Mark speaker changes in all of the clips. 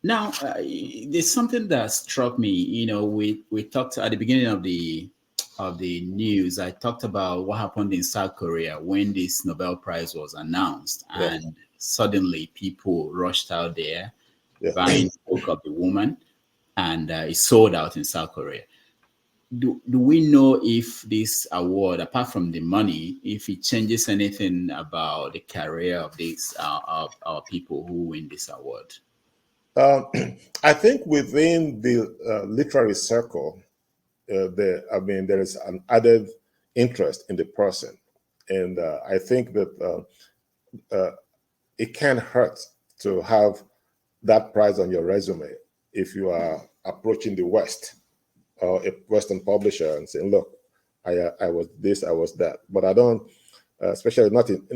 Speaker 1: Now, there's something that struck me. We talked at the beginning of the news. I talked about what happened in South Korea when this Nobel Prize was announced,
Speaker 2: Yeah,
Speaker 1: and suddenly people rushed out there
Speaker 2: yeah.
Speaker 1: buying the book of the woman, and it sold out in South Korea. Do we know if this award, apart from the money, if it changes anything about the career of these of our people who win this award?
Speaker 2: Um, I think within the literary circle, there is an added interest in the person, and I think that it can hurt to have that prize on your resume if you are approaching the West or a Western publisher and saying, "Look, I was this, I was that." But I don't, especially not in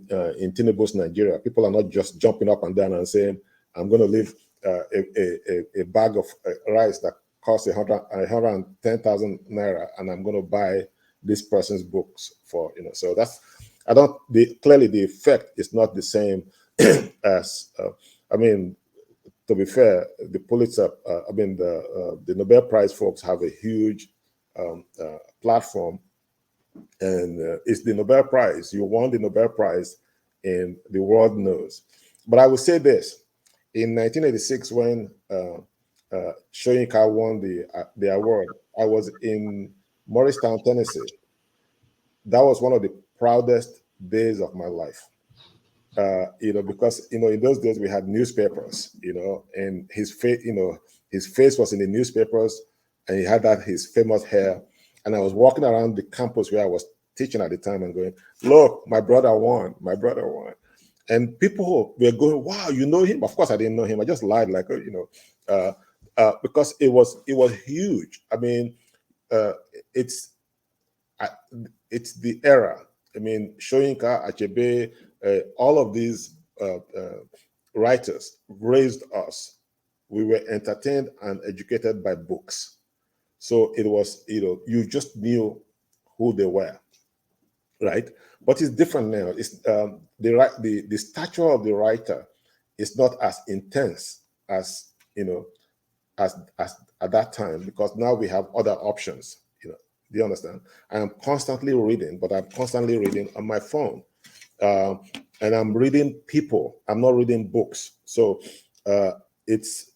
Speaker 2: Tinubu's Nigeria. People are not just jumping up and down and saying, "I'm going to leave a bag of rice that costs 110,000 naira, and I'm going to buy this person's books for." So that's, I don't. Clearly the effect is not the same as. I mean, to be fair, the Pulitzer, the Nobel Prize folks have a huge platform, and it's the Nobel Prize. You won the Nobel Prize, and the world knows. But I will say this: in 1986, when Soyinka won the award, I was in Morristown, Tennessee. That was one of the proudest days of my life. Because in those days we had newspapers, and his face was in the newspapers, and he had his famous hair. And I was walking around the campus where I was teaching at the time and going, "Look, my brother won, my brother won." And people were going, "Wow, you know him?" Of course, I didn't know him. I just lied, like, because it was huge. I mean, uh, it's I, it's the era. I mean, Soyinka, Achebe, all of these writers raised us. We were entertained and educated by books. So it was, you just knew who they were, right? But it's different now. It's the stature of the writer is not as intense as as at that time, because now we have other options. Do you understand? I am constantly reading, but I'm constantly reading on my phone, uh, and I'm reading people. I'm not reading books. So uh, it's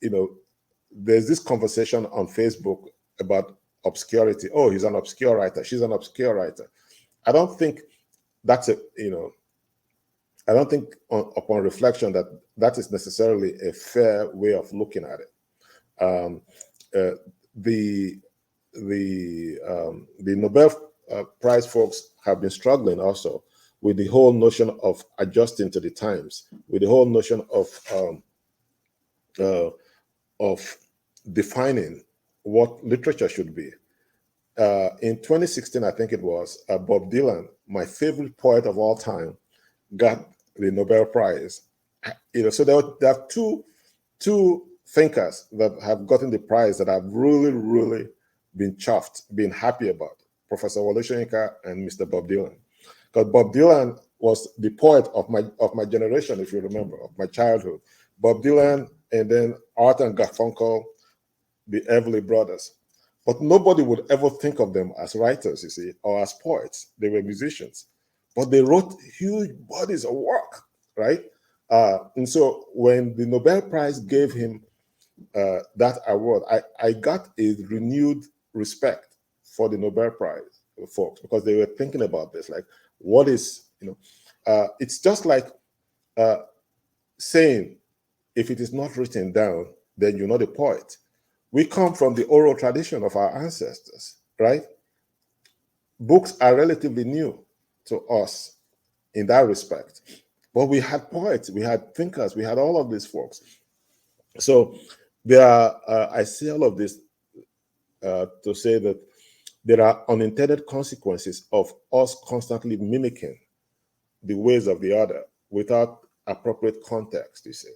Speaker 2: there's this conversation on Facebook about obscurity. Oh, he's an obscure writer. She's an obscure writer. I don't think that's I don't think upon reflection that is necessarily a fair way of looking at it. Um, uh, the the Nobel Prize folks have been struggling also with the whole notion of adjusting to the times, with the whole notion uh, of defining what literature should be. In 2016, I think it was, Bob Dylan, my favorite poet of all time, got the Nobel Prize. So there are two thinkers that have gotten the prize that I've really, really been chuffed, been happy about: Professor Wole Soyinka and Mr. Bob Dylan. Because Bob Dylan was the poet of my generation, if you remember, of my childhood. Bob Dylan, and then Art and Garfunkel, the Everly Brothers. But nobody would ever think of them as writers, you see, or as poets. They were musicians, but they wrote huge bodies of work, right? And so when the Nobel Prize gave him that award, I got a renewed respect for the Nobel Prize folks, because they were thinking about this, like, what is, it's just like uh, saying, if it is not written down, then you're not a poet. We come from the oral tradition of our ancestors, right? Books are relatively new to us in that respect. But we had poets, we had thinkers, we had all of these folks. So I say all of this to say that there are unintended consequences of us constantly mimicking the ways of the other without appropriate context, you see.